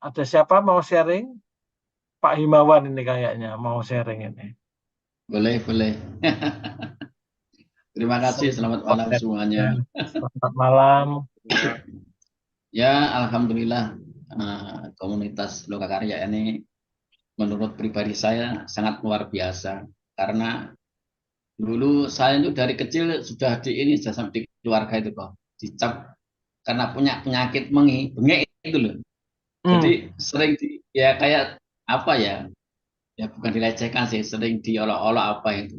Ada siapa mau sharing? Pak Himawan ini kayaknya mau sharing ini. Boleh, boleh. Terima kasih, selamat malam semuanya. Selamat malam. Ya, alhamdulillah komunitas Lokakarya ini menurut pribadi saya sangat luar biasa karena dulu saya itu dari kecil sudah di ini sudah sampai di keluarga itu kok dicap karena punya penyakit bengek itu loh. Hmm. Jadi sering ya kayak apa ya? Ya bukan dilecehkan sih, sering diolok-olok apa itu.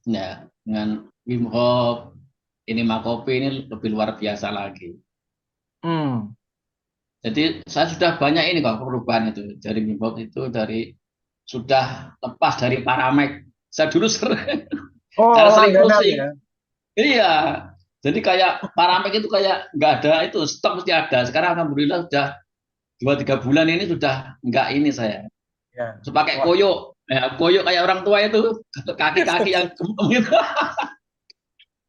Ya, dengan Wim Hof, ini Makopi ini lebih luar biasa lagi. Hmm. Jadi saya sudah banyak ini kok perubahan itu dari Wim Hof itu dari sudah lepas dari Paramek. Saya dulu sering, Oh, karena sering langganan ya. pusing. Iya. Jadi kayak Paramek itu kayak nggak ada itu stok mesti ada. Sekarang alhamdulillah sudah 2-3 bulan ini sudah nggak ini saya. Ya. Terus pakai Wah. koyo. Ya, koyo kayak orang tua itu kaki-kaki yang gemuk gitu.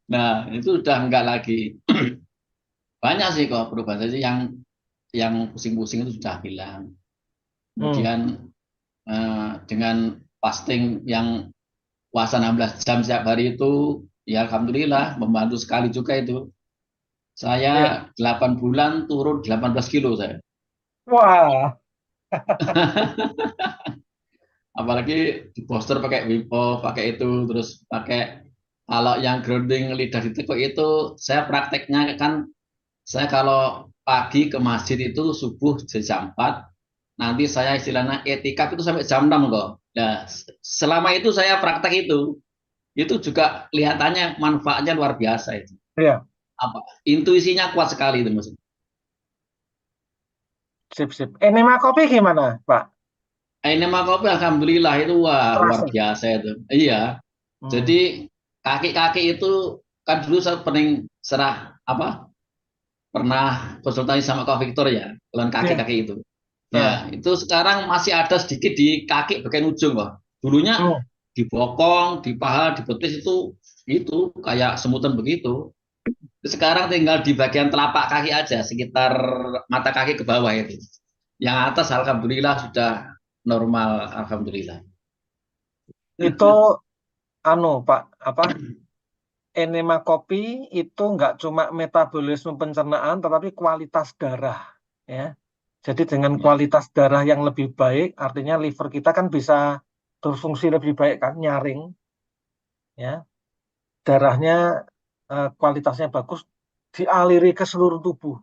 Nah, itu udah enggak lagi. Banyak sih kok perubahan sih yang pusing-pusing itu sudah hilang. Hmm. Kemudian dengan fasting yang puasa 16 jam setiap hari itu ya alhamdulillah membantu sekali juga itu. Ya. Saya 8 bulan turun 18 kilo saya. Wah. Apalagi di poster pakai Wim Hof, pakai itu terus pakai kalau yang grounding lidah di tekuk itu saya prakteknya kan saya kalau pagi ke masjid itu subuh jam 4, nanti saya istilahnya etikaf itu sampai jam 6 kok. Nah, selama itu saya praktek itu juga kelihatannya manfaatnya luar biasa itu. Ya. Apa? Intuisinya kuat sekali itu maksudnya. Sip, sip. Enema kopi gimana, Pak? Enema kopi alhamdulillah itu wah luar Terasa. biasa itu. Iya. Hmm. Jadi kaki-kaki itu kan dulu saya serah apa? Pernah konsultasi sama Kak Victor ya, keluhan Ya. kaki-kaki itu. Nah. Ya, itu sekarang masih ada sedikit di kaki bagian ujung kok. Dulunya Hmm. di bokong, di paha, di betis itu kayak semutan begitu. Sekarang tinggal di bagian telapak kaki aja, sekitar mata kaki ke bawah itu. Yang atas alhamdulillah sudah normal, alhamdulillah. Itu Pak, apa? Enema kopi itu nggak cuma metabolisme pencernaan, tetapi kualitas darah, ya. Jadi dengan Ya, kualitas darah yang lebih baik, artinya liver kita kan bisa berfungsi lebih baik kan, nyaring, ya. Darahnya kualitasnya bagus, dialiri ke seluruh tubuh.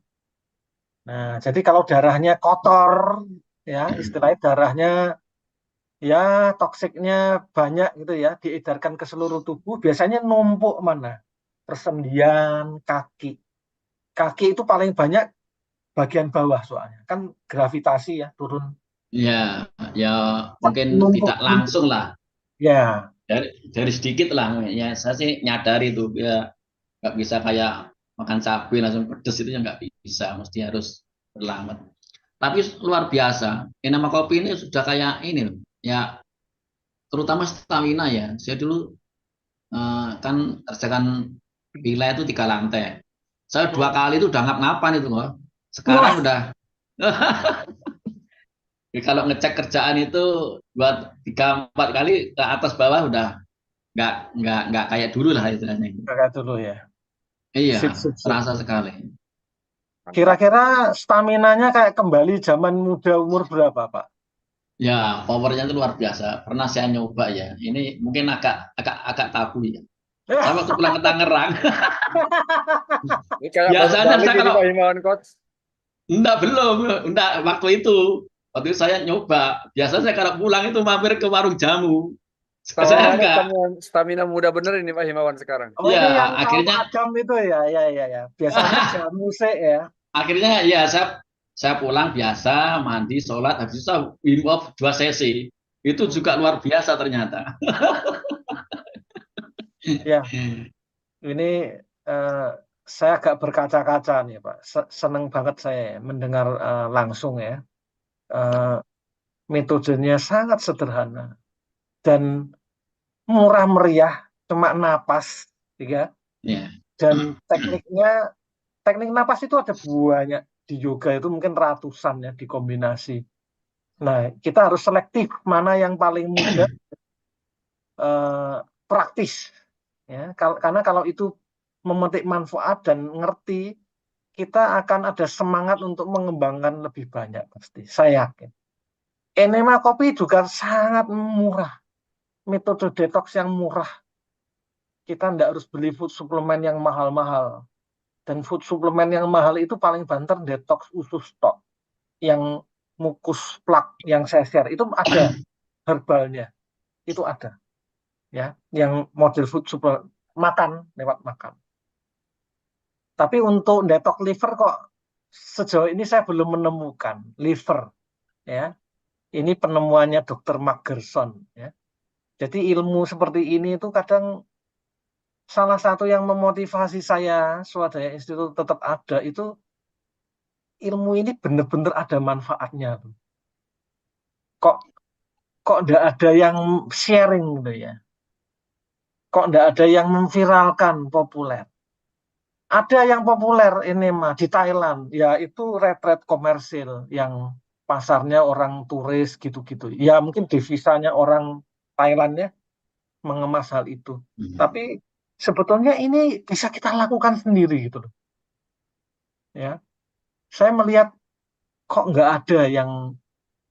Nah, jadi kalau darahnya kotor, ya, istilahnya darahnya ya toksiknya banyak gitu ya, diedarkan ke seluruh tubuh, biasanya numpuk mana? Persendian, kaki. Kaki itu paling banyak bagian bawah soalnya. Kan gravitasi ya, turun. ya, ya mungkin Numpuk, tidak numpuk. langsung lah, Ya, dari sedikit lah. Ya, saya sih nyadari itu ya nggak bisa kayak makan cabai langsung pedes itu ya nggak bisa, mesti harus berlambat. Tapi luar biasa, ini nama kopi ini sudah kayak ini loh, ya terutama stamina ya. Saya dulu kan kerjakan villa itu 3 lantai. Saya 2 kali itu udah ngap-ngapan itu loh. wah, Sekarang udah kalau ngecek kerjaan itu buat 3-4 kali ke atas bawah udah nggak kayak dulu lah istilahnya. kakak dulu ya. Iya, Sip, sip, sip. terasa sekali. Kira-kira staminanya kayak kembali zaman muda umur berapa, Pak? Ya, powernya itu luar biasa. Pernah saya nyoba ya. Ini mungkin agak agak agak tabu ya. Saya waktu pulang ke Tangerang, Ini kayak banyak biasanya balik saya ini kalau Pak Himawan Coach. enggak waktu itu. Waktu itu saya nyoba. Biasanya saya kalau pulang itu mampir ke warung jamu. Saya Tawahannya enggak. stamina muda bener ini Pak Himawan sekarang. Oh, Ya, ini yang kaum akhirnya Adam itu ya, ya, ya, ya. Biasanya jamu sih ya. akhirnya ya saya pulang biasa, mandi, sholat, habis itu saya Wim Hof 2 sesi. Itu Hmm. juga luar biasa ternyata. Ya, ini eh, saya agak berkaca-kaca nih, Pak. Seneng banget saya mendengar langsung ya. Eh, Metodenya sangat sederhana dan murah meriah, cuma napas, ya. Ya, Dan teknik napas itu ada banyak. di yoga itu mungkin ratusan ya dikombinasi. Nah, kita harus selektif mana yang paling mudah praktis ya. Karena kalau itu memetik manfaat dan ngerti, kita akan ada semangat untuk mengembangkan lebih banyak pasti. Saya yakin. Enema kopi juga sangat murah. Metode detox yang murah. Kita tidak harus beli food suplemen yang mahal-mahal. Dan food suplemen yang mahal itu paling banter detox usus tok. Yang mukus plak yang saya share itu ada herbalnya. Itu ada. Ya, yang model food suplemen makan lewat makan. Tapi untuk detox liver kok sejauh ini saya belum menemukan liver ya. Ini penemuannya Dr. Mark Gerson ya. Jadi ilmu seperti ini itu kadang salah satu yang memotivasi saya Swadaya Institute tetap ada itu ilmu ini benar-benar ada manfaatnya. Kok kok enggak ada yang sharing gitu ya. Kok enggak ada yang memviralkan populer. Ada yang populer ini mah di Thailand, yaitu retret komersil yang pasarnya orang turis gitu-gitu. Ya mungkin devisanya orang Thailand ya mengemas hal itu. Tapi sebetulnya ini bisa kita lakukan sendiri gitu loh. Ya, saya melihat kok nggak ada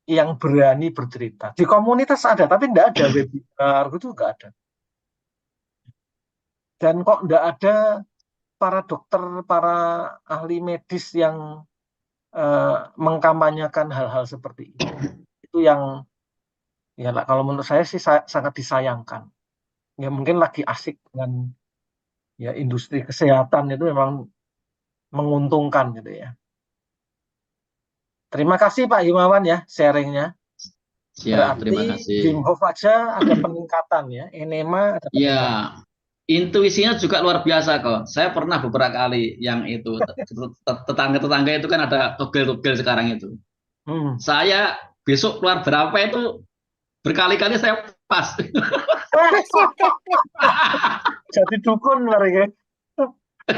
yang berani bercerita. Di komunitas ada, tapi nggak ada webinar gitu nggak ada. Dan kok nggak ada para dokter, para ahli medis yang mengkampanyekan hal-hal seperti itu. Itu yang ya kalau menurut saya sih sangat disayangkan. Ya mungkin lagi asik dengan ya industri kesehatan itu memang menguntungkan gitu ya. Terima kasih Pak Himawan ya sharingnya. Siap, terima Berarti kasih. Wim Hof aja ada peningkatan ya, enema ada Ya, peningkatan. intuisinya juga luar biasa kok. Saya pernah beberapa kali yang itu tetangga-tetangga itu kan ada togel-togel sekarang itu. Saya besok keluar berapa itu berkali-kali saya pas. Jadi dukun mereka.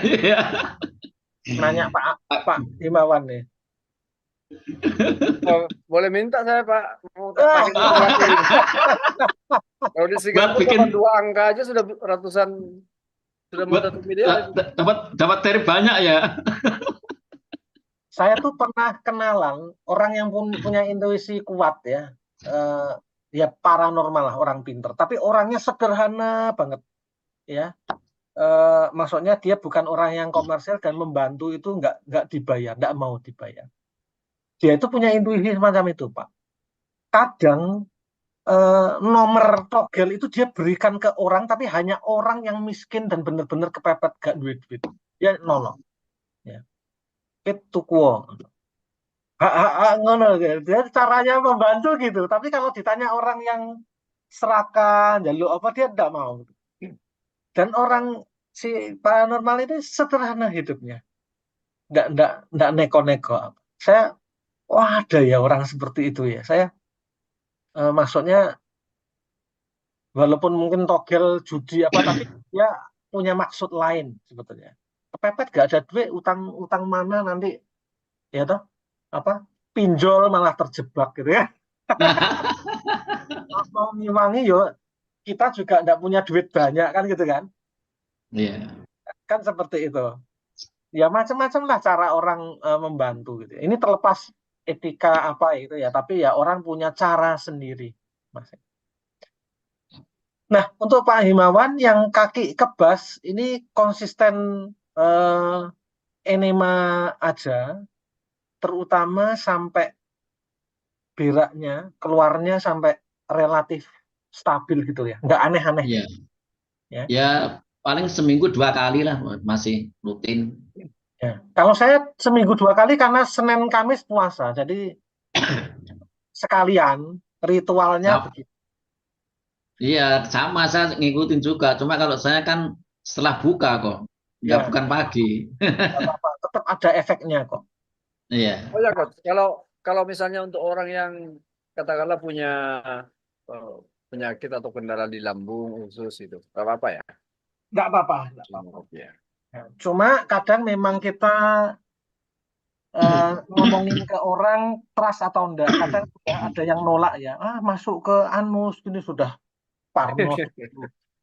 Iya. Nanya Pak Himawan nih. Oh, boleh minta saya Pak mau pakai kalkulator ini. Kalau di Buat Singapura bikin dapat 2 angka aja sudah ratusan sudah mau buat 1 miliar itu. dapat dari banyak ya. Saya tuh pernah kenalan orang yang punya intuisi kuat ya. Ya paranormal lah orang pinter. Tapi orangnya sederhana banget ya. Maksudnya dia bukan orang yang komersial dan membantu itu nggak dibayar, nggak mau dibayar. Dia itu punya intuisi semacam itu, Pak. Kadang nomor togel itu dia berikan ke orang, tapi hanya orang yang miskin dan benar-benar kepepet gak duit-duit. Dia nolong. Ya. Itu kuo. Ngono gitu. Dia caranya membantu gitu. Tapi kalau ditanya orang yang serakah, jaluk apa dia tidak mau. Dan orang si paranormal itu sederhana hidupnya. Nggak neko-neko. Saya, wah ada ya orang seperti itu ya. Saya maksudnya walaupun mungkin togel judi apa, tapi dia punya maksud lain sebetulnya. Kepepet gak ada duit, utang mana nanti ya toh apa pinjol malah terjebak gitu ya. Mau ngiwangi yo kita juga nggak punya duit banyak kan gitu kan. Iya. Kan seperti itu. Ya macam-macam lah cara orang membantu gitu. Ini terlepas etika apa itu ya, tapi ya orang punya cara sendiri. Mas. Nah, untuk Pak Himawan yang kaki kebas ini konsisten enema aja, terutama sampai beraknya, keluarnya sampai relatif stabil gitu ya, nggak aneh-aneh. Iya. Ya. Ya paling seminggu 2 kali lah masih rutin. Ya. Kalau saya seminggu 2 kali karena Senin Kamis puasa, jadi sekalian ritualnya Sama. begitu. Iya, sama saya ngikutin juga. Cuma kalau saya kan setelah buka kok, nggak Ya, bukan pagi. nggak apa-apa. Tetap ada efeknya kok. Iya. Oh ya Coach, kalau misalnya untuk orang yang katakanlah punya eh, penyakit atau kendala di lambung, usus itu, nggak apa-apa ya? Nggak apa-apa, nggak apa-apa. Ya. Ya. Cuma kadang memang kita ngomongin ke orang trust atau enggak. Kadang ya ada yang nolak ya, masuk ke anus gini sudah parno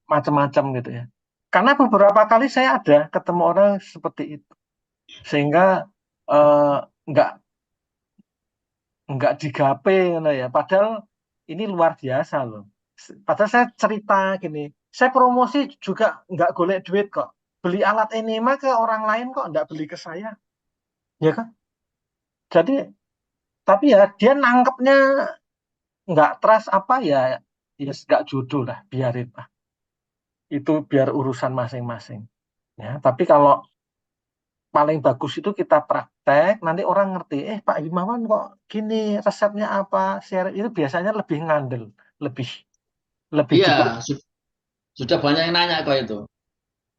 macam-macam gitu ya. Karena beberapa kali saya ada ketemu orang seperti itu, sehingga eh, nggak nggak digape gitu ya. Padahal ini luar biasa loh. Padahal saya cerita gini, saya promosi juga nggak golek duit kok. Beli alat enema ke orang lain kok nggak beli ke saya, ya kan? Jadi tapi ya dia nangkepnya nggak trust apa ya, ya nggak jodoh lah, biarin lah. Itu biar urusan masing-masing. Ya, tapi kalau paling bagus itu kita praktek, nanti orang ngerti, Pak Himawan kok gini, resepnya apa, share itu biasanya lebih ngandel, lebih lebih Iya, dipercaya sudah banyak yang nanya kok itu.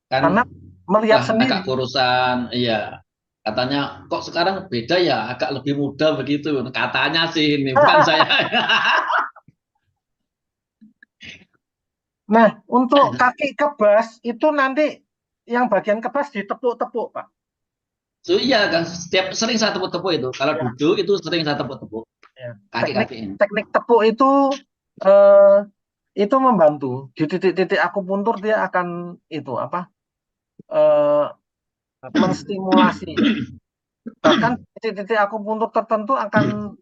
Kan karena melihat udah sendiri. agak kurusan, iya. Katanya kok sekarang beda ya, agak lebih muda begitu. Katanya sih ini, bukan saya. Nah, untuk kaki kebas itu nanti yang bagian kebas ditepuk-tepuk, Pak. So, iya kan, setiap sering saya tepuk-tepuk itu. Kalau Ya, duduk itu sering saya tepuk-tepuk ya. Teknik kaki-kaki ini. teknik tepuk eh, itu membantu di titik-titik akupuntur dia akan itu apa eh, menstimulasi ya. Bahkan titik-titik akupuntur tertentu akan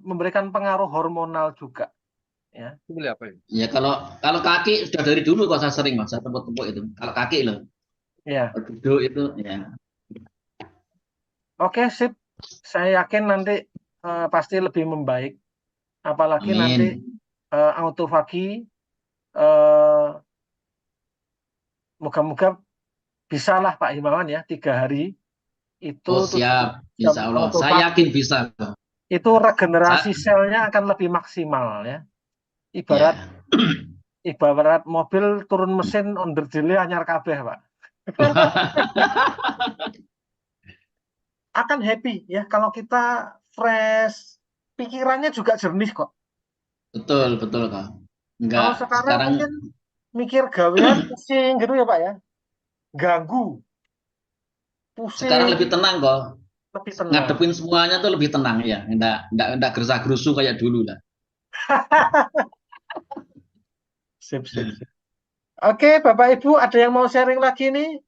memberikan pengaruh hormonal juga ya. Itu beli apa ini? Ya kalau kalau kaki sudah dari dulu kok saya sering mas, saya tepuk-tepuk itu. Kalau kaki loh, Ya, kalau duduk itu ya. oke sip. Saya yakin nanti pasti lebih membaik. Apalagi nanti Amin. autofagi, eh, moga-moga bisalah Pak Himawan ya 3 hari itu Oh 7 siap, jam insya Allah. Saya autofagi yakin bisa. itu regenerasi Sa- selnya akan lebih maksimal ya. Ibarat ya. ibarat mobil turun mesin onderdile anyar kabeh Pak. Akan happy ya kalau kita fresh, pikirannya juga jernih kok. Betul, betul kak. Enggak, Kalau sekarang sekarang mungkin mikir gawean pusing gitu ya Pak ya, ganggu, sekarang lebih pusing, tenang kok. lebih tenang. Ngadepin semuanya tuh lebih tenang ya. Enggak gerasa-gerusu kayak dulu lah. Sip, sip, sip. Oke, Bapak Ibu, ada yang mau sharing lagi nih?